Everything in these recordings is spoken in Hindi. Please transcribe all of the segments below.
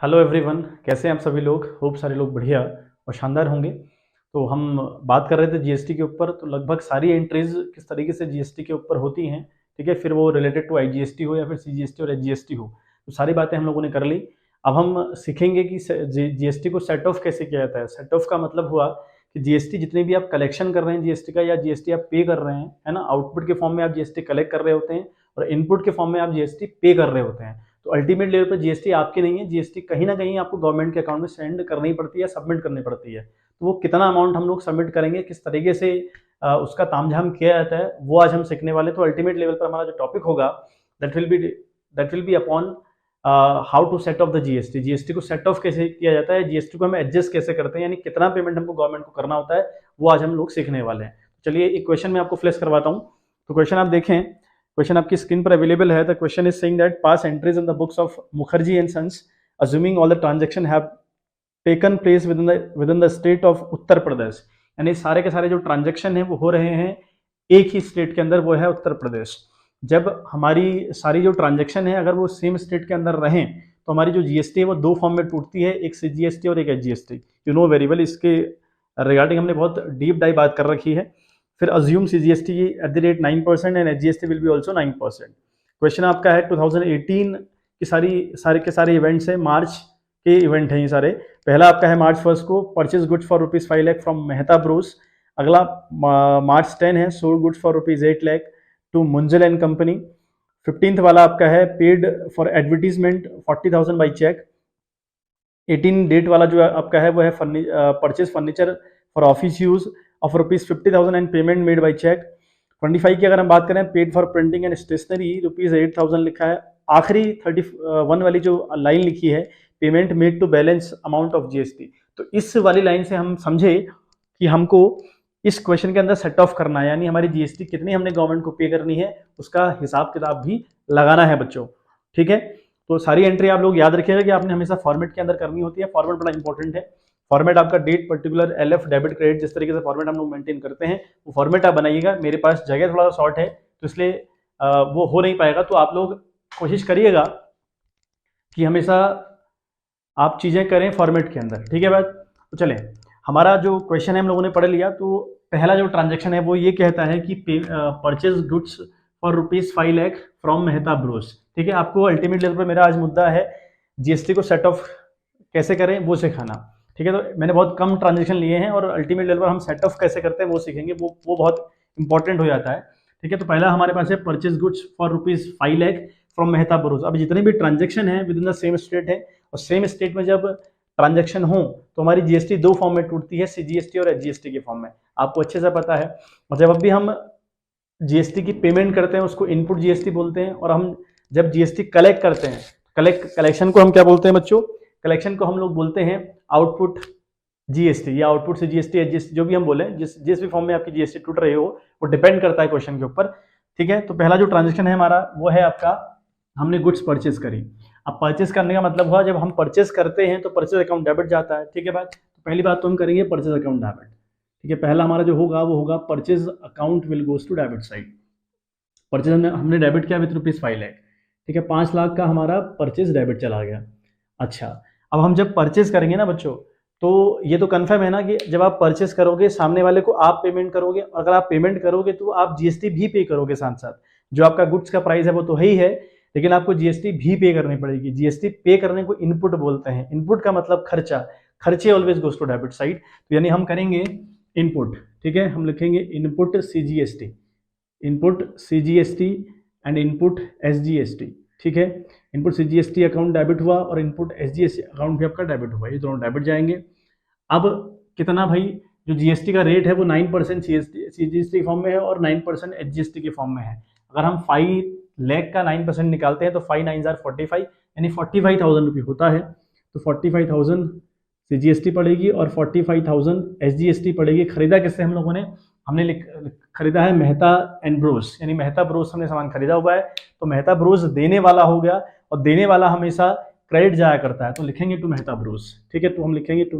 हेलो एवरीवन, कैसे हैं आप सभी लोग। होप सारे लोग बढ़िया और शानदार होंगे। तो हम बात कर रहे थे जीएसटी के ऊपर। तो लगभग सारी एंट्रीज किस तरीके से जीएसटी के ऊपर होती हैं, ठीक है, फिर वो रिलेटेड टू आईजीएसटी हो या फिर सीजीएसटी और एचजीएसटी हो, तो सारी बातें हम लोगों ने कर ली। अब हम सीखेंगे कि जीएसटी को सेट ऑफ कैसे किया जाता है। सेट ऑफ का मतलब हुआ कि जीएसटी जितने भी आप कलेक्शन कर रहे हैं जीएसटी का, या जीएसटी आप पे कर रहे हैं, है ना, आउटपुट के फॉर्म में आप जीएसटी कलेक्ट कर रहे होते हैं और इनपुट के फॉर्म में आप जीएसटी पे कर रहे होते हैं। तो अल्टीमेट लेवल पर जीएसटी आपकी नहीं है, जीएसटी कहीं ना कहीं आपको गवर्नमेंट के अकाउंट में सेंड करनी पड़ती है, सबमिट करनी पड़ती है। तो वो कितना अमाउंट हम लोग सबमिट करेंगे, किस तरीके से उसका तामझाम किया जाता है, वो आज हम सीखने वाले। तो अल्टीमेट लेवल पर हमारा जो टॉपिक होगा that will be upon how to set off the GST. GST को सेट ऑफ कैसे किया जाता है, जीएसटी को हम एडजस्ट कैसे करते हैं, यानी कितना पेमेंट हमको गवर्नमेंट को करना होता है, वो आज हम लोग सीखने वाले हैं। चलिए एक क्वेश्चन मैं आपको फ्लैश करवाता हूँ। तो क्वेश्चन आप देखें, क्वेश्चन आपकी स्क्रीन पर अवेलेबल है। The question is saying that pass entries in the books of Mukherjee and sons assuming all the transaction have taken place within the state of Uttar Pradesh. यानी सारे के सारे जो ट्रांजेक्शन है वो हो रहे हैं एक ही स्टेट के अंदर, वो है उत्तर प्रदेश। जब हमारी सारी जो ट्रांजेक्शन है अगर वो सेम स्टेट के अंदर रहें तो हमारी जो जीएसटी है वो दो फॉर्म में टूटती है, एक सीजीएसटी और एक HGST. You know very well, इसके रिगार्डिंग हमने बहुत डीप डाइव बात कर रखी है। फिर assume CGST at the rate 9% and HGST will be also 9%। Question आपका है 2018 की सारे के सारे इवेंट्स हैं, मार्च के इवेंट हैं ये सारे। पहला आपका है मार्च 1 को purchase goods for ₹5 lakh from Mehta Bros. अगला मार्च 10 है sold goods for ₹8 lakh to Munjal and company. 15th वाला आपका है paid for advertisement 40,000 by cheque. 18 date वाला जो आपका है वो है purchase furniture for office use of ₹50,000 and payment made by cheque. 25 की अगर हम बात करें, paid for printing and stationery ₹8,000 लिखा है। आखिरी 31 वाली जो लाइन लिखी है, payment made to balance amount of GST. तो इस वाली लाइन से हम समझे कि हमको इस क्वेश्चन के अंदर सेट ऑफ करना है, यानी हमारी जीएसटी कितनी हमने गवर्नमेंट को पे करनी है उसका हिसाब किताब भी लगाना है बच्चों, ठीक है। तो सारी एंट्री आप लोग याद रखिएगा कि आपने हमेशा फॉर्मेट के अंदर करनी होती है। फॉर्मेट बड़ा इंपॉर्टेंट है। फॉर्मेट आपका date, particular, LF, debit, credit, जिस तरीके से फॉर्मेट हम लोग मेंटेन करते हैं वो फॉर्मेट आप बनाइएगा। मेरे पास जगह थोड़ा सा शॉर्ट है तो इसलिए वो हो नहीं पाएगा। तो आप लोग कोशिश करिएगा कि हमेशा आप चीजें करें फॉर्मेट के अंदर, ठीक है बात। तो चलें, हमारा जो क्वेश्चन है हम लोगों ने पढ़ लिया। तो पहला जो ट्रांजेक्शन है वो ये कहता है कि purchase goods for ₹5 lakh from Mehta Bruce, ठीक है। आपको अल्टीमेट लेवल पर मेरा आज मुद्दा है जीएसटी को सेट ऑफ कैसे करें वो सिखाना, ठीक है। तो मैंने बहुत कम ट्रांजेक्शन लिए हैं और अल्टीमेट लेवल पर हम सेट ऑफ कैसे करते हैं वो सीखेंगे, वो बहुत इंपॉर्टेंट हो जाता है, ठीक है। तो पहला हमारे पास है purchase goods for ₹5 lakh from Mehta Bruce. अब जितने भी ट्रांजेक्शन है with in the same state है, और सेम स्टेट में जब ट्रांजेक्शन हो तो हमारी जीएसटी दो फॉर्म में टूटती है, सीजीएसटी और एचजीएसटी के फॉर्म में, आपको अच्छे से पता है। और जब भी हम जीएसटी की पेमेंट करते हैं उसको इनपुट जीएसटी बोलते हैं, और हम जब जीएसटी कलेक्ट करते हैं, कलेक्शन को हम क्या बोलते हैं बच्चों, कलेक्शन को हम लोग बोलते हैं आउटपुट जीएसटी या आउटपुट से जीएसटी एडजस्ट, जो भी हम बोले, जिस भी फॉर्म में आपकी जीएसटी टूट रही हो वो डिपेंड करता है क्वेश्चन के ऊपर, ठीक है। तो पहला जो ट्रांजेक्शन है हमारा वो है आपका, हमने गुड्स परचेज करी। अब परचेज करने का मतलब हुआ जब हम परचेज करते हैं तो परचेज अकाउंट डेबिट जाता है, ठीक है बात। तो पहली बात तो हम करेंगे परचेज अकाउंट डेबिट, ठीक है। पहला हमारा जो होगा वो होगा purchase account will goes to debit side. Purchase हमने डेबिट किया विद ₹5 लाख, ठीक है। 5 लाख का हमारा परचेज डेबिट चला गया। अच्छा, अब हम जब परचेज करेंगे ना बच्चों, तो ये तो कंफर्म है ना कि जब आप परचेस करोगे सामने वाले को आप पेमेंट करोगे, अगर आप पेमेंट करोगे तो आप जीएसटी भी पे करोगे साथ साथ। जो आपका गुड्स का प्राइस है वो तो है ही है, लेकिन आपको जीएसटी भी पे करनी पड़ेगी। जीएसटी पे करने को इनपुट बोलते हैं। इनपुट का मतलब खर्चा, खर्चे always goes to debit side. तो यानी हम करेंगे इनपुट, ठीक है, हम लिखेंगे input CGST, input CGST and input SGST, ठीक है। इनपुट सीजीएसटी अकाउंट डेबिट हुआ और इनपुट एसजीएसटी अकाउंट भी आपका डेबिट हुआ, ये दोनों डेबिट जाएंगे। अब कितना भाई, जो जीएसटी का रेट है वो 9% सीजीएसटी के फॉर्म में है और 9% एचजीएसटी के फॉर्म में है। अगर हम 5 लाख का 9% निकालते हैं तो 5 9 45, यानी 45,000 रुपये होता है। तो 45,000 सीजीएसटी पड़ेगी और 45,000 एसजीएसटी पड़ेगी। खरीदा किससे हम लोगों ने, हमने खरीदा है मेहता एंड ब्रूस, यानी मेहता ब्रूस हमने सामान खरीदा हुआ है। तो मेहता ब्रूस देने वाला हो गया, और देने वाला हमेशा क्रेडिट जाया करता है, तो लिखेंगे टू मेहता ब्रूस, ठीक है। तो हम लिखेंगे टू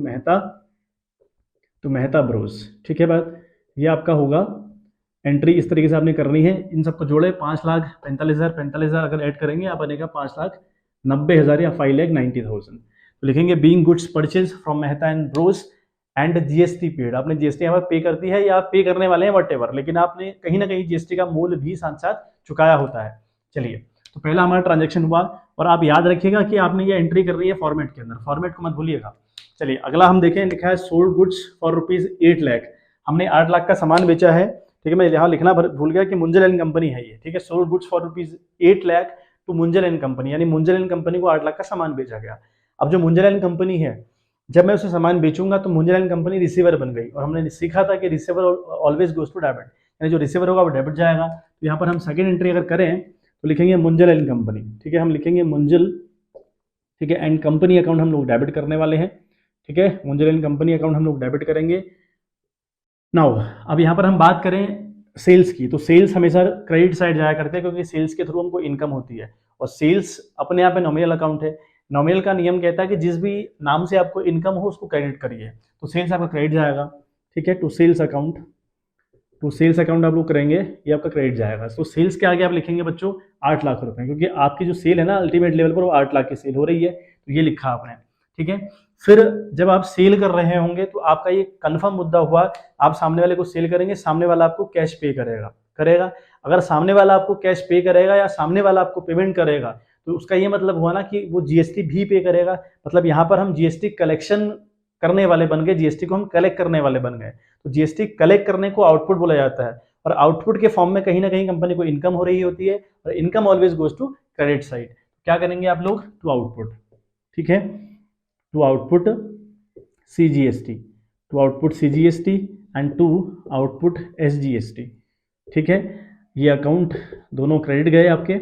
मेहता ब्रूस, ठीक है बात। ये आपका होगा एंट्री, इस तरीके से आपने करनी है। इन सबको जोड़े 5,45,000 अगर ऐड करेंगे आप बनेगा 5,90,000 या 5,90,000। तो लिखेंगे being goods purchase from Mehta and Bros and GST paid. आपने जीएसटी यहाँ पर पे कर दी है या आप पे करने वाले हैं वट लेकिन आपने कहीं ना कहीं जीएसटी का मूल्य भी साथ साथ चुकाया होता है। चलिए, तो पहला हमारा ट्रांजेक्शन हुआ और आप याद रखिएगा कि आपने ये एंट्री करनी है फॉर्मेट के अंदर, फॉर्मेट को मत भूलिएगा। चलिए अगला हम देखें, लिखा है सोल्ड गुड्स फॉर ₹8 लाख। हमने 8 लाख का सामान बेचा है, ठीक है। मैं यहाँ लिखना भूल गया कि मुंजल एंड कंपनी है ये, ठीक है। Sold goods for ₹8 lakh to Munjal and company, यानी मुंजल एंड कंपनी को 8 लाख का सामान बेचा गया। अब जो मुंजल एंड कंपनी है, जब मैं उसे सामान बेचूंगा तो मुंजल एंड कंपनी रिसीवर बन गई, और हमने सीखा था कि receiver always goes to debit, यानी जो रिसीवर होगा वो डेबिट जाएगा। तो यहाँ पर हम सेकंड एंट्री अगर करें तो लिखेंगे मुंजल एंड कंपनी, ठीक है। हम लिखेंगे मुंजल, ठीक है, एंड कंपनी अकाउंट हम लोग डेबिट करने वाले हैं, ठीक है। मुंजल एंड कंपनी अकाउंट हम लोग डेबिट करेंगे। नाउ अब यहाँ पर हम बात करें सेल्स की, तो सेल्स हमेशा क्रेडिट साइड जाया करते हैं क्योंकि सेल्स के थ्रू हमको इनकम होती है, और सेल्स अपने आप में नॉमिनल अकाउंट है। नॉमिनल का नियम कहता है कि जिस भी नाम से आपको इनकम हो उसको क्रेडिट करिए, तो सेल्स आपका क्रेडिट जाएगा, ठीक है। टू सेल्स अकाउंट आप लोग करेंगे, ये आपका क्रेडिट जाएगा। तो सेल्स के आगे आप लिखेंगे बच्चों 8 लाख रुपए, क्योंकि आपकी जो सेल है ना अल्टीमेट लेवल पर वो 8 लाख की सेल हो रही है, तो ये लिखा आपने, ठीक है। फिर जब आप सेल कर रहे होंगे तो आपका ये कंफर्म मुद्दा हुआ, आप सामने वाले को सेल करेंगे, सामने वाला आपको कैश पे करेगा। अगर सामने वाला आपको कैश पे करेगा या सामने वाला आपको पेमेंट करेगा, तो उसका ये मतलब हुआ ना कि वो जीएसटी भी पे करेगा। मतलब यहाँ पर हम जीएसटी कलेक्शन करने वाले बन गए, जीएसटी को हम कलेक्ट करने वाले बन गए। तो जीएसटी कलेक्ट करने को आउटपुट बोला जाता है, और आउटपुट के फॉर्म में कहीं ना कहीं कंपनी को इनकम हो रही होती है, और income always goes to credit side. क्या करेंगे आप लोग, टू आउटपुट, ठीक है, to output CGST, and to output SGST, ठीक है। ये अकाउंट दोनों क्रेडिट गए आपके,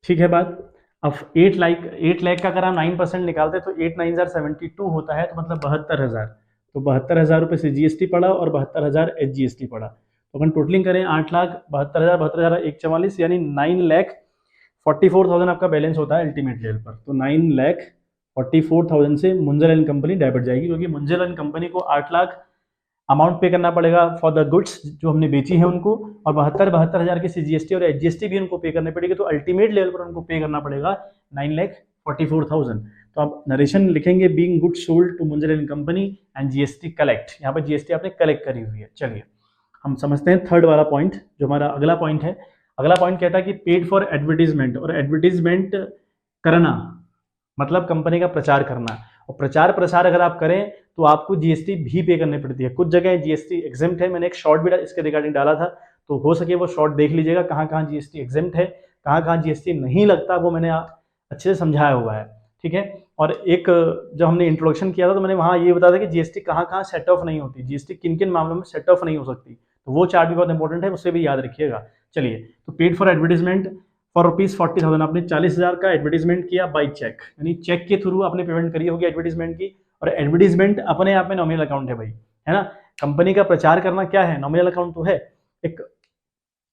ठीक है बात। अब 8 लाख का अगर हम 9% निकालते हैं तो 8 9 72 होता है, तो मतलब 72,000। तो 72,000 रुपये से जीएसटी पड़ा और 72,000 एचजीएसटी पड़ा। तो अपन टोटलिंग करें 8 लाख 72,000 1 44, यानी 9,44,000 आपका बैलेंस होता है अल्टीमेट लेवल पर। तो 9,44,000 से मुंजल एंड कंपनी डेबिट जाएगी, क्योंकि मुंजल एंड कंपनी को 8 लाख अमाउंट पे करना पड़ेगा फॉर द गुड्स जो हमने बेची है उनको, और 72,000 की सीजीएसटी और एचजीएसटी भी उनको पे करनी पड़ेगी। तो अल्टीमेट लेवल पर उनको पे करना पड़ेगा 9,44,000। तो आप नरेशन लिखेंगे being goods sold to Munjal and company and GST collect, यहाँ पर जीएसटी आपने कलेक्ट करी हुई है। चलिए हम समझते हैं थर्ड वाला पॉइंट, जो हमारा अगला पॉइंट है। अगला पॉइंट कहता है कि पेड फॉर एडवर्टीजमेंट, और एडवर्टीजमेंट करना मतलब कंपनी का प्रचार करना, और प्रचार प्रसार अगर आप करें तो आपको जीएसटी भी पे करनी पड़ती है। कुछ जगह जीएसटी एग्जेम्प्ट है, मैंने एक शॉर्ट भी इसके रिगार्डिंग डाला था, तो हो सके वो शॉर्ट देख लीजिएगा, कहाँ कहाँ जीएसटी एग्जेम्प्ट है, कहाँ कहाँ जीएसटी नहीं लगता, वो मैंने अच्छे से समझाया हुआ है, ठीक है। और एक जब हमने इंट्रोडक्शन किया था तो मैंने वहाँ ये बताया था कि जीएसटी कहाँ कहाँ सेट ऑफ नहीं होती, जीएसटी किन किन मामलों में सेट ऑफ नहीं हो सकती, तो वो चार्ट भी बहुत इंपॉर्टेंट है, उसे भी याद रखिएगा। चलिए, तो पेड फॉर एडवर्टीजमेंट फॉर ₹40,000, आपने 40,000 का एडवर्टीजमेंट किया बाई चेक, यानी चेक के थ्रू आपने पेमेंट करी होगी एडवर्टीजमेंट की। और एडवर्टीजमेंट अपने आप में नॉमिनल अकाउंट है भाई, है ना। कंपनी का प्रचार करना क्या है, नॉमिनल अकाउंट तो है, एक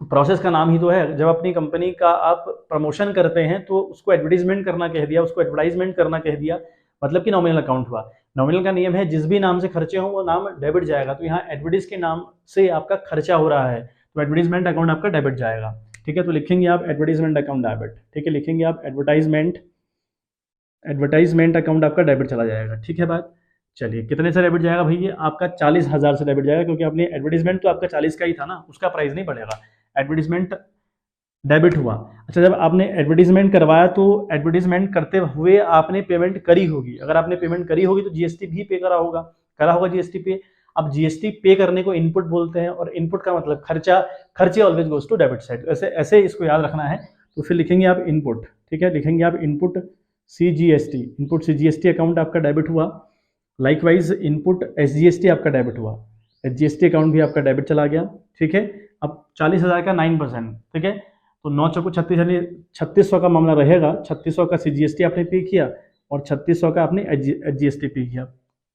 प्रोसेस का नाम ही तो है। जब अपनी कंपनी का आप प्रमोशन करते हैं तो उसको एडवर्टीजमेंट करना कह दिया, उसको एडवर्टाइजमेंट करना कह दिया, मतलब कि नॉमिनल अकाउंट हुआ। नॉमिनल का नियम है जिस भी नाम से खर्चे हों वो नाम डेबिट जाएगा, तो यहाँ एडवर्टीज के नाम से आपका खर्चा हो रहा है तो एडवर्टीजमेंट अकाउंट आपका डेबिट जाएगा, ठीक है। तो लिखेंगे आप एडवर्टीजमेंट अकाउंट डेबिट, ठीक है, लिखेंगे आप एडवर्टाइजमेंट अकाउंट आपका डेबिट चला जाएगा, ठीक है बात। चलिए, कितने से डेबिट जाएगा भैया, आपका 40,000 से डेबिट जाएगा, क्योंकि आपने एडवर्टीजमेंट तो आपका 40 का ही था ना, उसका प्राइस नहीं बढ़ेगा, एडवर्टीजमेंट डेबिट हुआ। अच्छा, जब आपने एडवर्टीजमेंट करवाया तो एडवर्टीजमेंट करते हुए आपने पेमेंट करी होगी, अगर आपने पेमेंट करी होगी तो जीएसटी भी पे करा होगा जीएसटी पे। अब जीएसटी पे करने को इनपुट बोलते हैं, और इनपुट का मतलब खर्चे always goes to debit side, ऐसे इसको याद रखना है। तो फिर लिखेंगे आप इनपुट, ठीक है, लिखेंगे आप इनपुट सीजीएसटी अकाउंट आपका डेबिट हुआ। लाइकवाइज इनपुट एसजीएसटी आपका डेबिट हुआ, एसजीएसटी अकाउंट भी आपका डेबिट चला गया, ठीक है। अब 40,000 का 9%, ठीक है, तो 9 चौको 36, यानी 3600 का मामला रहेगा। 3600 का सीजीएसटी आपने पे किया और 3600 का आपने एचजीएसटी पे किया।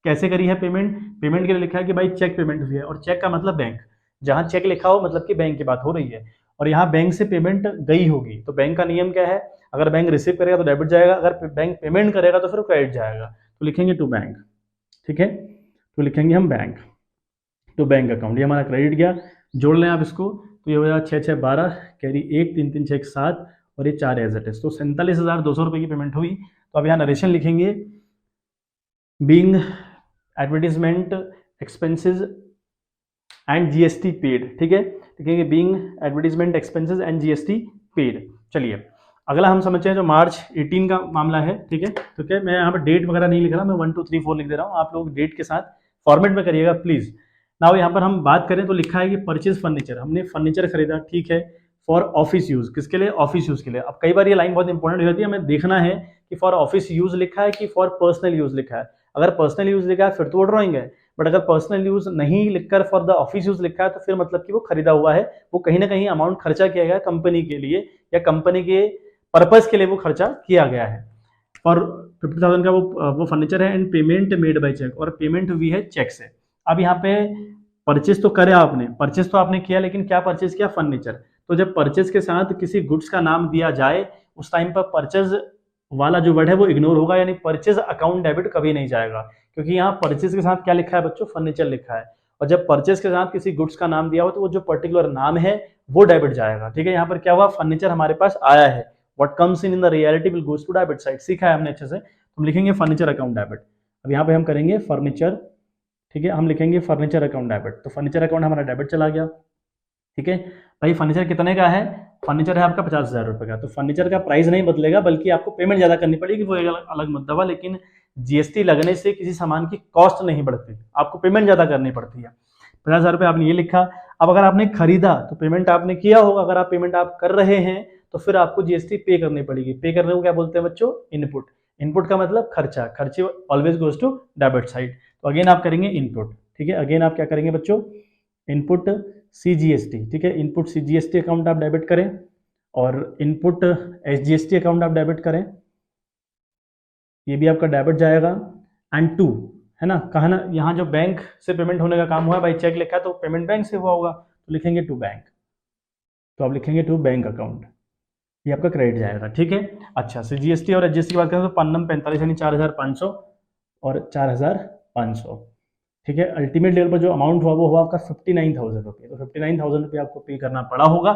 कैसे करी है पेमेंट के लिए लिखा है कि भाई चेक पेमेंट हुई है, और चेक का मतलब बैंक, जहां चेक लिखा हो मतलब कि बैंक की बात हो रही है, और यहाँ बैंक से पेमेंट गई होगी। तो बैंक का नियम क्या है, अगर बैंक रिसीव करेगा तो डेबिट जाएगा, अगर बैंक पेमेंट करेगा तो फिर क्रेडिट जाएगा। तो लिखेंगे टू बैंक, ठीक है, तो लिखेंगे हम बैंक टू बैंक अकाउंट, ये हमारा क्रेडिट गया। जोड़ लें आप इसको, तो ये हो जाएगा 6 6 12, कैरी 1 3 3 6 7, और ये 4 एज इट इज, तो 47,200 रुपये की पेमेंट हुई। तो अब यहाँ नरेशन लिखेंगे being advertisement expenses and GST paid, ठीक है, लिखेंगे being advertisement expenses and GST paid. चलिए अगला हम समझते हैं जो मार्च 18 का मामला है, ठीक है। तो क्या मैं यहाँ पर डेट वगैरह नहीं लिख रहा, मैं 1 2 3 4 लिख दे रहा हूँ, आप लोग डेट के साथ फॉर्मेट में करिएगा प्लीज। नाउ यहाँ पर हम बात करें तो लिखा है कि परचेज फर्नीचर, हमने फर्नीचर खरीदा, ठीक है, फॉर ऑफिस यूज, किसके लिए, ऑफिस यूज के लिए। अब कई बार ये लाइन बहुत इंपॉर्टेंट हो जाती है, हमें देखना है कि फॉर ऑफिस यूज लिखा है कि फॉर पर्सनल यूज लिखा है। अगर पर्सनल यूज लिखा है फिर तो वो ड्रॉइंग है, बट अगर पर्सनल यूज नहीं लिखकर फॉर द ऑफिस यूज लिखा है तो फिर मतलब कि वो खरीदा हुआ है, वो कहीं ना कहीं अमाउंट खर्चा किया गया कंपनी के लिए या कंपनी के पर्पज के लिए वो खर्चा किया गया है। और 50,000 का वो फर्नीचर है and payment made by cheque, और पेमेंट हुई है चेक से। अब यहाँ पे परचेज तो करे आपने, परचेज तो आपने किया, लेकिन क्या परचेज किया, फर्नीचर। तो जब परचेज के साथ किसी गुड्स का नाम दिया जाए उस टाइम पर परचेज वाला जो वर्ड है वो इग्नोर होगा, यानी परचेज अकाउंट डेबिट कभी नहीं जाएगा, क्योंकि यहाँ परचेज के साथ क्या लिखा है बच्चों, फर्नीचर लिखा है। और जब परचेज के साथ किसी गुड्स का नाम दिया हो तो वो जो पर्टिकुलर नाम है वो डेबिट जाएगा, ठीक है। यहाँ पर क्या हुआ, फर्नीचर हमारे पास आया है, what comes in the reality will goes to debit side, सीखा है हमने अच्छे से। हम लिखेंगे फर्नीचर अकाउंट डेबिट। अब यहाँ पे हम करेंगे फर्नीचर, ठीक है, हम लिखेंगे फर्नीचर अकाउंट डेबिट, तो फर्नीचर अकाउंट हमारा डेबिट चला गया, ठीक है। भाई फर्नीचर कितने का है, फर्नीचर है आपका 50,000 रुपए का, तो फर्नीचर का प्राइस नहीं बदलेगा, बल्कि आपको पेमेंट ज्यादा करनी पड़ेगी, वो एक अलग मुद्दा हुआ, लेकिन जीएसटी लगने से किसी सामान की कॉस्ट नहीं बढ़ती, आपको पेमेंट ज्यादा करनी पड़ती है। 50,000 रुपये आपने ये लिखा। अब अगर आपने खरीदा तो पेमेंट आपने किया होगा, अगर आप पेमेंट आप कर रहे हैं तो फिर आपको जीएसटी पे करनी पड़ेगी। पे करने को क्या बोलते हैं बच्चों, इनपुट। इनपुट का मतलब खर्चा, खर्चे always goes to debit side. तो अगेन आप करेंगे इनपुट, ठीक है, अगेन आप क्या करेंगे बच्चों, इनपुट सीजीएसटी, ठीक है, इनपुट सीजीएसटी अकाउंट आप डेबिट करें और इनपुट एसजीएसटी अकाउंट आप डेबिट करें, ये भी आपका डेबिट जाएगा। एंड टू, है ना, कहा ना यहाँ जो बैंक से पेमेंट होने का काम हुआ है, भाई चेक लिखा है तो पेमेंट बैंक से हुआ होगा, तो लिखेंगे टू बैंक, तो आप लिखेंगे टू बैंक अकाउंट, ये आपका क्रेडिट जाएगा, ठीक है। अच्छा, से जीएसटी और एसजीएसटी की बात करें तो पन्नम 45 यानी 4,500 और 4,500, ठीक है। अल्टीमेट लेवल पर जो अमाउंट हुआ वो हुआ आपका 59,000 रुपये, तो 59,000 रुपये आपको पे करना पड़ा होगा,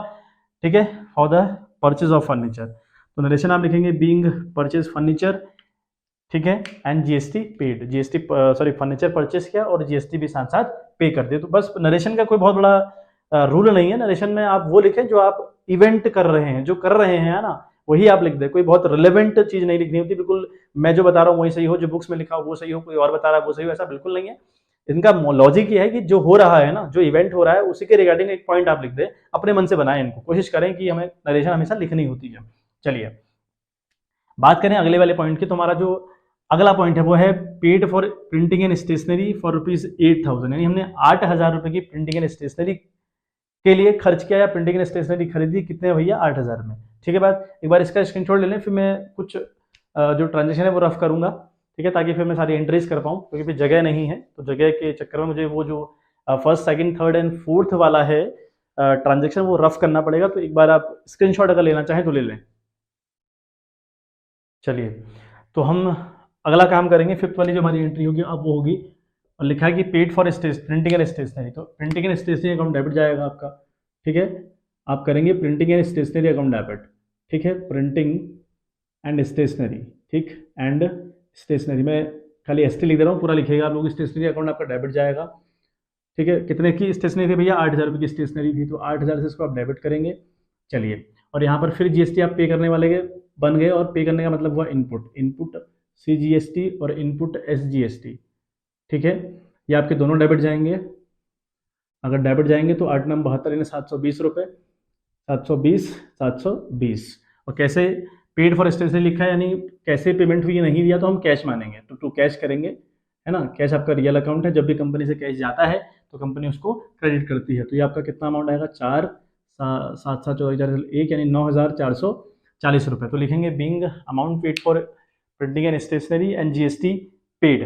ठीक है, for the purchase of furniture. तो नरेशन आप लिखेंगे बीइंग परचेज फर्नीचर, ठीक है, and GST paid, GST sorry furniture purchase किया और जीएसटी भी साथ साथ पे कर दिए। तो बस नरेशन का कोई बहुत बड़ा रूल नहीं है, नरेशन में आप वो लिखें जो आप इवेंट कर रहे हैं, जो कर रहे हैं, है ना, वही आप लिख दे, कोई बहुत रिलेवेंट चीज नहीं लिखनी होती, बिल्कुल मैं जो बता रहा हूँ वही सही हो, जो बुक्स में लिखा हो वो सही हो, कोई और बता रहा है वो सही हो, ऐसा बिल्कुल नहीं है। इनका लॉजिक ये है कि जो हो रहा है ना, जो इवेंट हो रहा है उसी के रिगार्डिंग एक पॉइंट आप लिख दे, अपने मन से बनाए इनको, कोशिश करें कि हमें नरेशन हमेशा लिखनी होती है। चलिए बात करें अगले वाले पॉइंट की, तो हमारा जो अगला पॉइंट है वो है paid for printing and stationery for ₹8,000, यानी हमने 8,000 रुपए की प्रिंटिंग एंड स्टेशनरी के लिए खर्च किया या प्रिंटिंग एंड स्टेशनरी खरीदी, कितने भैया, 8,000 में, ठीक है। बात एक बार इसका स्क्रीनशॉट ले लें, फिर मैं कुछ जो ट्रांजेक्शन है वो रफ करूंगा, ठीक है, ताकि फिर मैं सारी एंट्रीज कर पाऊँ, क्योंकि फिर जगह नहीं है, तो जगह के चक्कर में मुझे वो जो first second third and fourth वाला है ट्रांजेक्शन वो रफ करना पड़ेगा। तो एक बार आप स्क्रीनशॉट अगर लेना चाहें तो ले लें। चलिए तो हम अगला काम करेंगे, फिफ्थ वाली जो हमारी एंट्री होगी अब वो होगी, और लिखा है कि paid for printing and stationery, तो printing and stationery account debit जाएगा आपका, ठीक है। आप करेंगे printing and stationery account debit, ठीक है, प्रिंटिंग एंड स्टेशनरी, ठीक, एंड स्टेशनरी में खाली एसटी लिख दे रहा हूँ, पूरा लिखेगा आप लोग, स्टेशनरी अकाउंट आपका डेबिट जाएगा, ठीक है। कितने की स्टेशनरी थी भैया, 8,000 रुपये की स्टेशनरी थी, तो 8,000 से इसको आप डेबिट करेंगे। चलिए, और यहाँ पर फिर जीएसटी आप पे करने वाले बन गए, और पे करने का मतलब हुआ इनपुट, इनपुट सीजीएसटी और इनपुट एसजीएसटी, ठीक है, ये आपके दोनों डेबिट जाएंगे। अगर डेबिट जाएंगे तो 8 9 72 यानी 720 रुपये, 720 720। और कैसे पेड फॉर स्टेशनरी लिखा है, यानी कैसे पेमेंट हुई नहीं दिया तो हम कैश मानेंगे, तो टू कैश करेंगे, है ना, कैश आपका रियल अकाउंट है, जब भी कंपनी से कैश जाता है तो कंपनी उसको क्रेडिट करती है। तो ये आपका कितना अमाउंट आएगा, 4 7 7 4 4 1 यानी 9,440 रुपये। तो लिखेंगे being amount paid for printing and stationery and GST paid,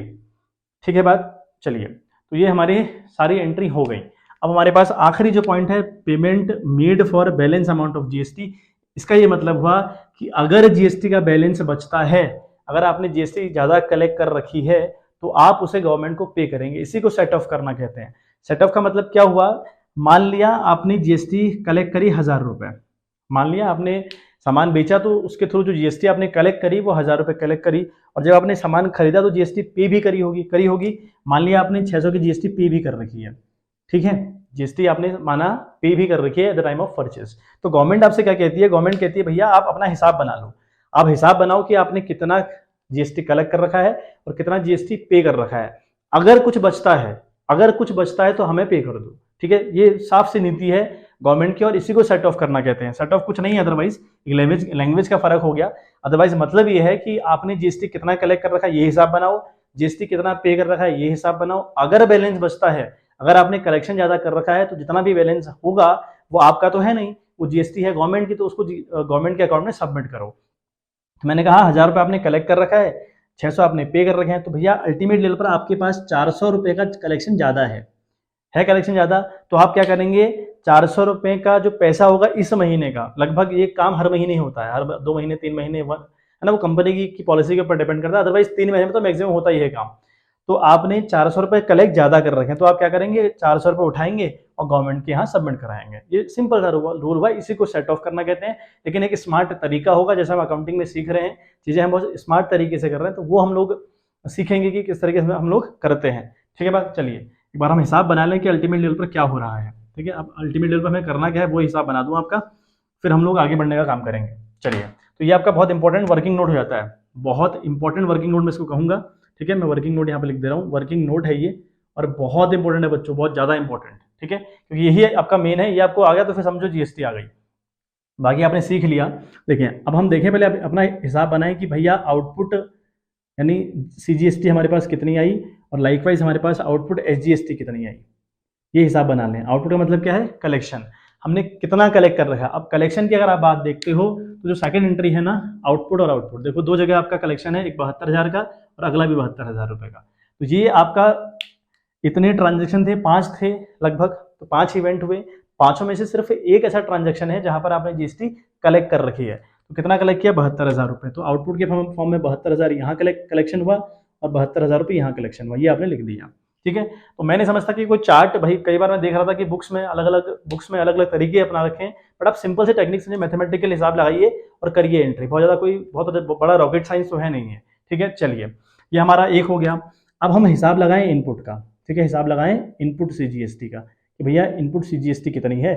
ठीक है बात। चलिए, तो ये हमारी सारी एंट्री हो गई। अब हमारे पास आखिरी जो पॉइंट है, payment made for balance amount of GST. इसका ये मतलब हुआ कि अगर जीएसटी का बैलेंस बचता है, अगर आपने जीएसटी ज़्यादा कलेक्ट कर रखी है तो आप उसे गवर्नमेंट को पे करेंगे, इसी को सेट ऑफ करना कहते हैं। सेट ऑफ का मतलब क्या हुआ, मान लिया आपने जीएसटी कलेक्ट करी 1,000 रुपये, मान लिया आपने सामान बेचा तो उसके थ्रू जो जीएसटी आपने कलेक्ट करी वो 1000 रुपये कलेक्ट करी, और जब आपने सामान खरीदा तो जीएसटी पे भी करी होगी। मान लिया आपने 600 की जीएसटी पे भी कर रखी है, ठीक है, जीएसटी आपने माना पे भी कर रखी है at the time of purchase. तो गवर्नमेंट आपसे क्या कहती है, गवर्नमेंट कहती है भैया आप अपना हिसाब बना लो, आप हिसाब बनाओ कि आपने कितना जीएसटी कलेक्ट कर रखा है और कितना जीएसटी पे कर रखा है। अगर कुछ बचता है तो हमें पे कर दो, ठीक है। ये साफ सी नीति है गवर्नमेंट की, और इसी को सेट ऑफ करना कहते हैं। सेट ऑफ कुछ नहीं है, अदरवाइज लैंग्वेज का फर्क हो गया। अदरवाइज मतलब ये है कि आपने जीएसटी कितना कलेक्ट कर रखा है ये हिसाब बनाओ, जीएसटी कितना पे कर रखा है ये हिसाब बनाओ। अगर बैलेंस बचता है, अगर आपने कलेक्शन ज्यादा कर रखा है, तो जितना भी बैलेंस होगा वो आपका तो है नहीं, वो जीएसटी है गवर्नमेंट की, तो उसको गवर्नमेंट के अकाउंट में सबमिट करो। तो मैंने कहा 1000 रुपये आपने कलेक्ट कर रखा है, 600 आपने पे कर रखे हैं, तो भैया अल्टीमेट लेवल पर आपके पास 400 रुपये का कलेक्शन ज्यादा है कलेक्शन ज्यादा। तो आप क्या करेंगे, 400 रुपये का जो पैसा होगा इस महीने का, लगभग ये काम हर महीने ही होता है, हर 2 महीने 3 महीने है ना, वो कंपनी की पॉलिसी के ऊपर डिपेंड करता है, अदरवाइज 3 महीने में तो मैक्सिमम होता ही है काम। तो आपने 400 रुपये कलेक्ट ज्यादा कर रखे हैं, तो आप क्या करेंगे, 400 रुपये उठाएंगे और गवर्नमेंट के यहाँ सबमिट कराएंगे। ये सिंपल सा रूल हुआ, इसी को सेट ऑफ करना कहते हैं। लेकिन एक स्मार्ट तरीका होगा, जैसे हम अकाउंटिंग में सीख रहे हैं चीजें, हम बहुत स्मार्ट तरीके से कर रहे हैं, तो वो हम लोग सीखेंगे कि किस तरीके से हम लोग करते हैं, ठीक है बात। चलिए एक बार हम हिसाब बना लें कि अल्टीमेट लेवल पर क्या हो रहा है, ठीक है। अब अल्टीमेट लेवल पर हमें करना क्या है वो हिसाब बना दूं आपका, फिर हम लोग आगे बढ़ने का काम करेंगे। चलिए, तो ये आपका बहुत इंपॉर्टेंट वर्किंग नोट हो जाता है, बहुत इंपॉर्टेंट वर्किंग नोट मैं इसको कहूँगा, ठीक है। मैं वर्किंग नोट यहाँ पे लिख दे रहा हूँ, वर्किंग नोट है ये, और बहुत इंपॉर्टेंट है बच्चों, बहुत ज़्यादा इंपॉर्टेंट, ठीक है, क्योंकि यही आपका मेन है। ये आपको आ गया तो फिर समझो जीएसटी आ गई, बाकी आपने सीख लिया। देखिए अब हम देखें, पहले अपना हिसाब बनाएं कि भैया आउटपुट यानी सीजीएसटी हमारे पास कितनी आई, और लाइकवाइज हमारे पास आउटपुट एसजीएसटी कितनी आई, ये हिसाब बना लें। आउटपुट का मतलब क्या है, कलेक्शन, हमने कितना कलेक्ट कर रखा है। अब कलेक्शन की अगर आप बात देखते हो तो जो सेकंड एंट्री है ना, आउटपुट और आउटपुट, देखो 2 जगह आपका कलेक्शन है, एक 72,000 का और अगला भी 72,000 रुपये का। तो ये आपका इतने ट्रांजेक्शन थे, 5 थे लगभग, तो 5 इवेंट हुए, 5 में से सिर्फ एक ऐसा ट्रांजेक्शन है जहां पर आपने जीएसटी कलेक्ट कर रखी है। तो कितना कलेक्ट किया, 72,000 रुपये। तो आउटपुट के फॉर्म में 72,000 यहाँ कलेक्शन हुआ और 72,000 रुपये यहाँ कलेक्शन हुआ, ये आपने लिख दिया, ठीक है। तो मैंने समझता कि कोई चार्ट, भाई कई बार मैं देख रहा था कि बुक्स में अलग अलग तरीके अपना रखें, बट आप सिंपल से टेक्निक से मैथमेटिकल हिसाब लगाइए और करिए एंट्री, बहुत बड़ा रॉकेट साइंस तो है नहीं है, ठीक है। चलिए ये हमारा एक हो गया। अब हम हिसाब लगाएं इनपुट का, ठीक है, हिसाब लगाएं इनपुट सीजीएसटी का कि भैया इनपुट सीजीएसटी कितनी है,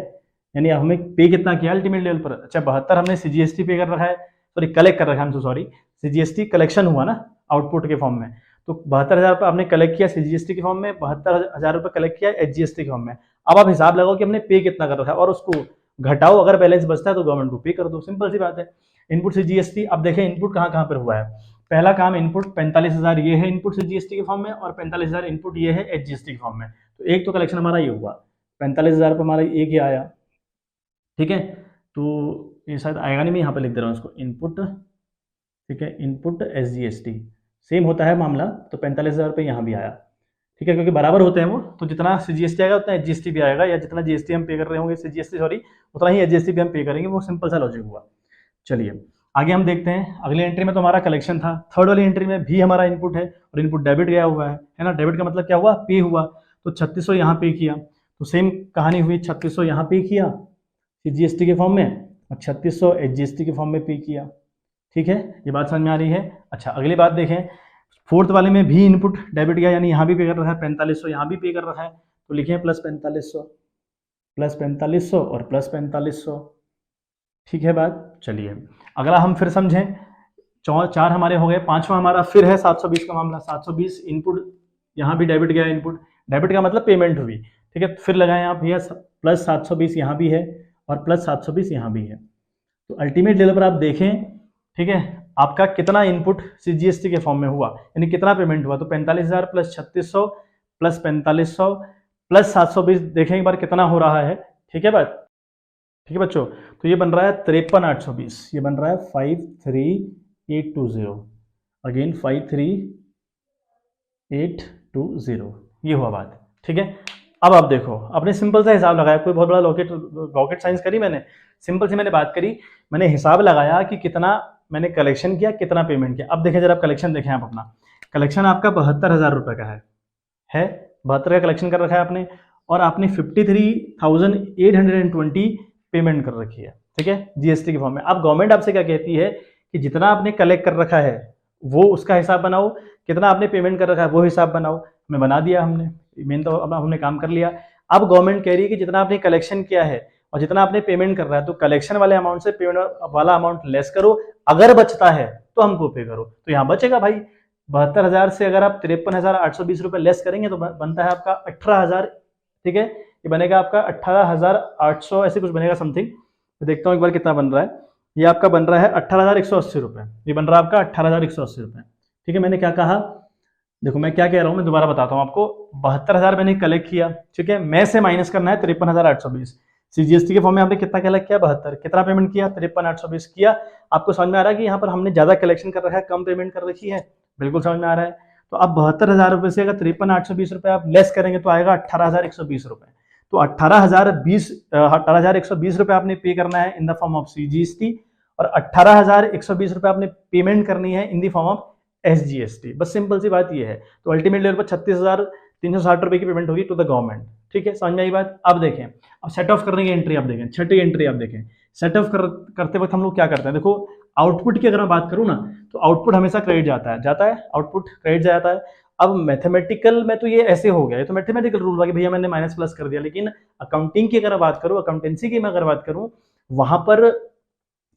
यानी हमें पे कितना किया अल्टीमेट लेवल पर। अच्छा 72 हमने सीजीएसटी पे कर रखा है, सॉरी कलेक्ट कर रखा है, सॉरी सीजीएसटी कलेक्शन हुआ ना आउटपुट के फॉर्म में, तो 72,000 रुपये आपने कलेक्ट किया सीजीएसटी के फॉर्म में, 72,000 रुपये कलेक्ट किया एचजीएसटी के फॉर्म में। अब आप हिसाब लगाओ कि हमने पे कितना कर रखा है और उसको घटाओ, अगर बैलेंस बचता है तो गवर्नमेंट को पे कर दो, सिंपल सी बात है। इनपुट सीजीएसटी, अब देखें इनपुट कहाँ कहाँ पर हुआ है। पहला काम इनपुट 45,000 ये है इनपुट सीजीएसटी के फॉर्म में, और 45,000 इनपुट ये है एचजीएसटी के फॉर्म में। तो एक तो कलेक्शन हमारा ये हुआ, 45,000 रुपये हमारा एक ही आया, ठीक है। तो ये शायद आएगा नहीं, मैं यहाँ पे लिख दे रहा हूँ इसको इनपुट, ठीक है, इनपुट एसजीएसटी सेम होता है मामला, तो 45,000 रुपये यहाँ भी आया, ठीक है, क्योंकि बराबर होते हैं वो, तो जितना सीजीएसटी आएगा उतना एचजीएसटी भी आएगा, या जितना जीएसटी हम पे कर रहे होंगे सीजीएसटी सॉरी उतना ही एचजीएसटी भी हम पे करेंगे, वो सिंपल सा लॉजिक हुआ। चलिए आगे हम देखते हैं, अगली एंट्री में तो हमारा कलेक्शन था, थर्ड वाली एंट्री में भी हमारा इनपुट है और इनपुट डेबिट गया हुआ है ना। डेबिट का मतलब क्या हुआ, पे हुआ, तो 3600 यहाँ पे किया, तो सेम कहानी हुई, 3600 यहाँ पे किया सीजीएसटी के फॉर्म में और 3600 एचजीएसटी के फॉर्म में पे किया, ठीक है, ये बात समझ में आ रही है। अच्छा अगली बात देखें, फोर्थ वाले में भी इनपुट डेबिट गया, यानी यहाँ भी पे कर रखा है 4500, यहाँ भी पे कर रखा है, तो लिखे प्लस 4500 और प्लस 4500, ठीक है बात। चलिए अगला हम फिर समझें, 4 हमारे हो गए, 5वां हमारा फिर है 720 का मामला। 720 इनपुट, यहाँ भी डेबिट गया इनपुट, डेबिट का मतलब पेमेंट हुई, ठीक है। फिर लगाएं आप भैया प्लस 720 यहाँ भी है और प्लस 720 यहाँ भी है। तो अल्टीमेट लेवल पर आप देखें, ठीक है, आपका कितना इनपुट सीजीएसटी के फॉर्म में हुआ, यानी कितना पेमेंट हुआ, तो 45,000 प्लस 3600 प्लस 4500 प्लस 720, देखें एक बार कितना हो रहा है, ठीक है बात, ठीक है बच्चों। तो ये बन रहा है 53,820, ये बन रहा है 53,820, अगेन 53,820, ये हुआ बात, ठीक है। अब आप देखो, आपने सिंपल सा हिसाब लगाया, कोई बहुत बड़ा रॉकेट साइंस करी मैंने, सिंपल सी मैंने बात करी, मैंने हिसाब लगाया कि कितना मैंने कलेक्शन किया, कितना पेमेंट किया। अब देखें जरा कलेक्शन देखें आप, अपना कलेक्शन आपका 72,000 रुपये का है 72 का कलेक्शन कर रखा है आपने, और आपने 53,820 पेमेंट कर रखी है, ठीक है, जीएसटी के फॉर्म में। अब गवर्नमेंट आपसे क्या कहती है कि जितना आपने कलेक्ट कर रखा है वो उसका हिसाब बनाओ, कितना आपने पेमेंट कर रखा है वो हिसाब बनाओ। हमें बना दिया हमने, मेन तो अब हमने काम कर लिया। अब गवर्नमेंट कह रही है कि जितना आपने कलेक्शन किया है और जितना आपने पेमेंट कर रहा है, तो कलेक्शन वाले अमाउंट से पेमेंट वाला अमाउंट लेस करो, अगर बचता है तो हमको पे करो। तो यहाँ बचेगा भाई 72,000 से अगर आप 53,820 रुपए लेस करेंगे तो बनता है आपका 18,000। ठीक है, ये बनेगा आपका 18,800 ऐसे कुछ बनेगा समथिंग। देखता हूँ एक बार कितना बन रहा है। ये आपका बन रहा है 18,180 रुपए। ये बन रहा है आपका 18,180 रुपए। ठीक है, मैंने क्या कहा, देखो मैं क्या कह रहा हूँ, मैं दोबारा बताता हूँ आपको। 72,000 मैंने कलेक्ट किया, ठीक है, मैं से माइनस करना है 53,820। सीजीएसटी के फॉर्म में आपने कितना कलेक्ट किया, 72। कितना पेमेंट किया, 53,820 किया। आपको समझ में आ रहा है कि यहाँ पर हमने ज्यादा कलेक्शन कर रखा है, कम पेमेंट कर रखी है? बिल्कुल समझ में आ रहा है। तो अब 72,000 रुपए से अगर 53,820 रुपए आप लेस करेंगे तो आएगा 18,120 रुपए। तो 18,120 रुपए आपने पे करना है in the form of CGST, और 18,120 रुपए आपने पेमेंट करनी है in the form of SGST. बस सिंपल सी बात ये है। तो अल्टीमेट लेवल पर 36,360 रुपए की पेमेंट होगी टू द गवर्नमेंट। ठीक है, समझ में आई बात? अब देखें, अब सेट ऑफ करने की एंट्री आप देखें, छठी एंट्री आप देखें। सेट ऑफ करते वक्त हम लोग क्या करते हैं, देखो आउटपुट की अगर मैं बात करूं ना, तो आउटपुट हमेशा क्रेडिट जाता है, आउटपुट क्रेडिट जाता है। अब मैथमेटिकल में तो ये ऐसे हो गया, ये तो मैथमेटिकल रूल हुआ कि भैया मैंने माइनस प्लस कर दिया। लेकिन अकाउंटिंग की अगर बात करूं, अकाउंटेंसी की मैं अगर बात करूं, वहां पर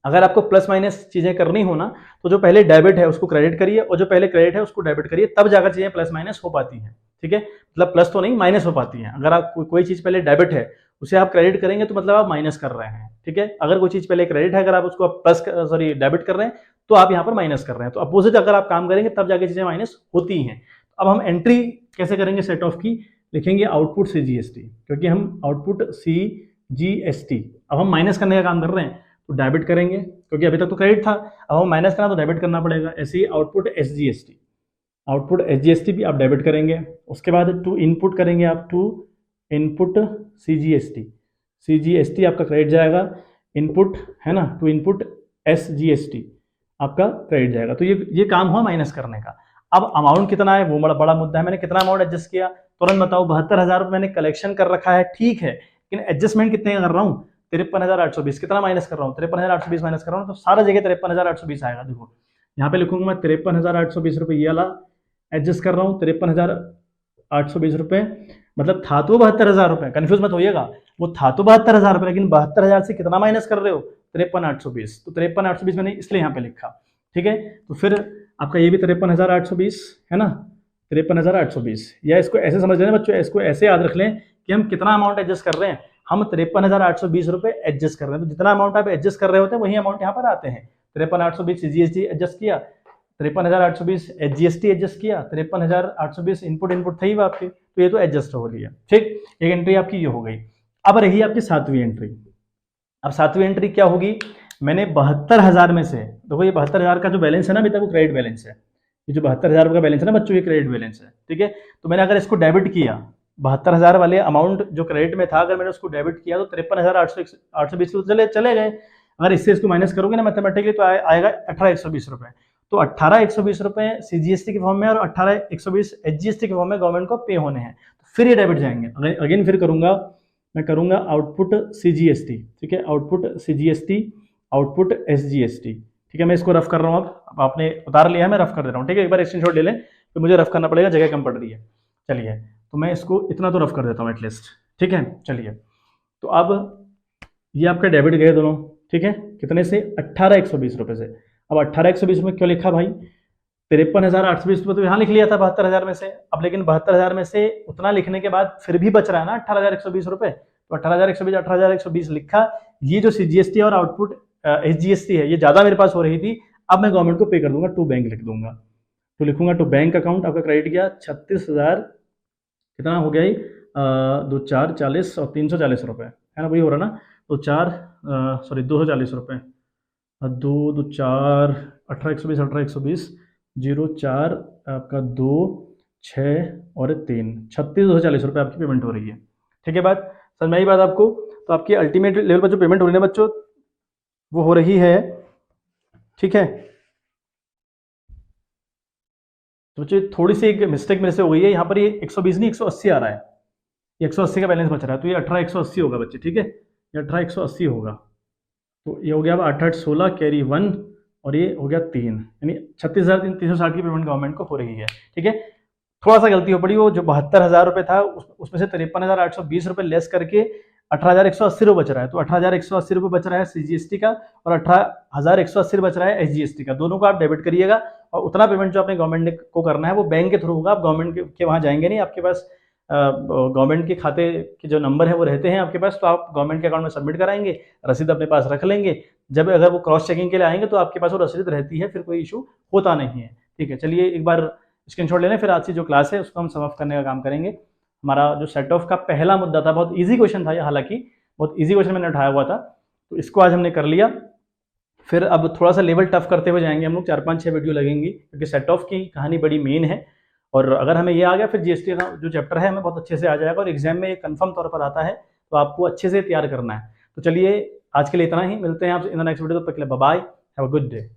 अगर आपको प्लस माइनस चीजें करनी हो ना, तो जो पहले डेबिट है उसको क्रेडिट करिए, और जो पहले क्रेडिट है उसको डेबिट करिए, तब जाकर चीजें प्लस माइनस हो पाती हैं। ठीक है, मतलब प्लस तो नहीं, माइनस हो पाती हैं। अगर आप कोई चीज पहले डेबिट है उसे आप क्रेडिट करेंगे तो मतलब आप माइनस कर रहे हैं। ठीक है, अगर कोई चीज पहले क्रेडिट है, अगर आप उसको प्लस डेबिट कर रहे हैं तो आप यहाँ पर माइनस कर रहे हैं। तो अपोजिट अगर आप काम करेंगे तब जाके चीजें माइनस होती हैं। अब हम एंट्री कैसे करेंगे सेट ऑफ की, लिखेंगे आउटपुट सी जीएसटी, क्योंकि हम आउटपुट सी जीएसटी, अब हम माइनस करने का काम कर रहे हैं तो डेबिट करेंगे, क्योंकि अभी तक तो क्रेडिट था, अब हम माइनस करना तो डेबिट करना पड़ेगा। ऐसे ही आउटपुट एसजीएसटी, आउटपुट एसजीएसटी भी आप डेबिट करेंगे। उसके बाद टू इनपुट करेंगे आप, टू इनपुट सीजीएसटी, सीजीएसटी आपका क्रेडिट जाएगा। इनपुट है ना, टू इनपुट एसजीएसटी आपका क्रेडिट जाएगा। तो ये काम हुआ माइनस करने का। अब अमाउंट कितना है वो बड़ा मुद्दा है। मैंने कितना अमाउंट एडजस्ट किया, तुरंत बताओ। 72,000 मैंने कलेक्शन कर रखा है, ठीक है, लेकिन एडजस्टमेंट कितने का कर रहा हूँ, 53,820। कितना माइनस कर रहा हूँ, 53,820 माइनस कर रहा हूँ, तो सारा जगह 53,820 आएगा। देखो यहाँ पे लिखूंगा मैं 53,820 रुपये, ये वाला एडजस्ट कर रहा हूँ 53,820 रुपये। मतलब था तो 72,000 रुपये, कन्फ्यूज मत होइएगा, वो था तो 72,000 रुपये, लेकिन 72,000 से कितना माइनस कर रहे हो, 53,820। तो 53,820 मैंने इसलिए यहाँ पे लिखा। ठीक है, तो फिर आपका ये भी 53,820 है ना, 53,820। या इसको ऐसे समझ लेना बच्चों, इसको ऐसे याद रख लें कि हम कितना अमाउंट एडजस्ट कर रहे हैं, हम 53,820 रुपए एडजस्ट कर रहे हैं। तो जितना अमाउंट आप एडजस्ट कर रहे होते हैं वही अमाउंट यहाँ पर आते हैं। 53,820 जीएसटी एडजस्ट किया, 53,820 जीएसटी एडजस्ट किया, 53,820 इनपुट थी वो आपकी, तो ये तो एडजस्ट हो रही है। ठीक, एक एंट्री आपकी ये हो गई। अब रही आपकी सातवीं एंट्री। अब सातवीं एंट्री क्या होगी, मैंने 72,000 में से, देखो ये 72,000 का जो बैलेंस है ना अभी तक, वो क्रेडिट बैलेंस है। ये जो 72,000 का बैलेंस है ना बच्चों, ये क्रेडिट बैलेंस है। ठीक है, तो मैंने अगर इसको डेबिट किया, 72,000 वाले अमाउंट जो क्रेडिट में था, अगर मैंने उसको डेबिट किया तो 53,820 चले गए। अगर इससे इसको माइनस करोगे ना मैथमेटिकली तो आएगा 18,120 रुपए। तो 18,120 रुपए सीजीएसटी के फॉर्म में और 18,120 एचजीएसटी के फॉर्म में गवर्नमेंट को पे होने हैं। तो फिर ये डेबिट जाएंगे। अगेन फिर मैं करूंगा आउटपुट सीजीएसटी। ठीक है, आउटपुट सीजीएसटी, आउटपुट एसजीएसटी। ठीक है, मैं इसको रफ कर रहा हूँ। अब आपने उतार लिया है, मैं रफ कर दे रहा हूँ। ठीक है, एक बार स्क्रीनशॉट ले लें, तो मुझे रफ करना पड़ेगा, जगह कम पड़ रही है। चलिए, तो मैं इसको इतना तो रफ कर देता हूँ एटलीस्ट। ठीक है, चलिए, तो अब ये आपका डेबिट गए दोनों। ठीक है, कितने से, 18,120 रुपए से। अब 18,120 रुपये क्यों लिखा भाई, 53,820 रुपये तो यहाँ लिख लिया था 72,000 में से। अब लेकिन 72,000 में से उतना लिखने के बाद फिर भी बच रहा है ना 18,120 रुपये, तो 18,120 लिखा। ये जो सीजीएसटी और आउटपुट एसजीएसटी है, ये ज्यादा मेरे पास हो रही थी, अब मैं गवर्नमेंट को पे कर दूंगा, टू बैंक लिख दूंगा। तो लिखूंगा टू बैंक अकाउंट, आपका क्रेडिट गया 36,000, कितना हो गया, 2 4 40 और 340 रुपये है ना, वही हो रहा ना, तो 240 रुपये, 2 2 4 18,120 0 4 आपका 2 6 और 3 36,240 रुपये आपकी पेमेंट हो रही है। ठीक है, बात समझ में आई बात आपको? तो आपकी अल्टीमेट लेवल पर जो पेमेंट हो रही है बच्चों, वो हो रही है। ठीक है, तो बच्चों थोड़ी सी एक मिस्टेक मेरे से हो गई है, यहाँ पर ये 120 नहीं 180 आ रहा है, ये 180 का बैलेंस बच रहा है, तो ये 18,180 होगा बच्चे। ठीक है, ये 18,180 होगा। तो ये हो गया अब 8 8 16 कैरी 1 और ये हो गया 3, यानी 36,360 की पेमेंट गवर्नमेंट को हो रही है। ठीक है, थोड़ा सा गलती हो पड़ी, वो जो 72,000 रुपये था उसमें से 53,820 रुपये लेस करके 18,180 रुपये बच रहा है। तो 18,180 रुपये बच रहा है CGST का और 18,180 बच रहा है SGST का। दोनों को आप डेबिट करिएगा और उतना पेमेंट जो आपने गवर्नमेंट को करना है वो बैंक के थ्रू होगा। आप गवर्नमेंट के वहाँ जाएंगे नहीं, आपके पास गवर्नमेंट के खाते के जो नंबर है वो रहते हैं आपके पास, तो आप गवर्नमेंट के अकाउंट में सबमिट कराएंगे, रसीद अपने पास रख लेंगे। जब अगर वो क्रॉस चेकिंग के लिए आएंगे तो आपके पास वो रसीद रहती है, फिर कोई इशू होता नहीं है। ठीक है, चलिए एक बार स्क्रीनशॉट ले लें, फिर आज की जो क्लास है उसको हम समाप्त करने का काम करेंगे। हमारा जो सेट ऑफ का पहला मुद्दा था, बहुत ईजी क्वेश्चन था ये, हालांकि बहुत ईजी क्वेश्चन मैंने उठाया हुआ था, तो इसको आज हमने कर लिया। फिर अब थोड़ा सा लेवल टफ करते हुए जाएंगे हम लोग, 4 5 6 वीडियो लगेंगी, क्योंकि सेट ऑफ की कहानी बड़ी मेन है। और अगर हमें ये आ गया फिर जीएसटी का जो चैप्टर है हमें बहुत अच्छे से आ जाएगा और एग्जाम में ये कंफर्म तौर पर आता है, तो आपको अच्छे से तैयार करना है। तो चलिए आज के लिए इतना ही, मिलते हैं आपसे इन द नेक्स्ट वीडियो, तब तक के लिए bye bye, have a good day.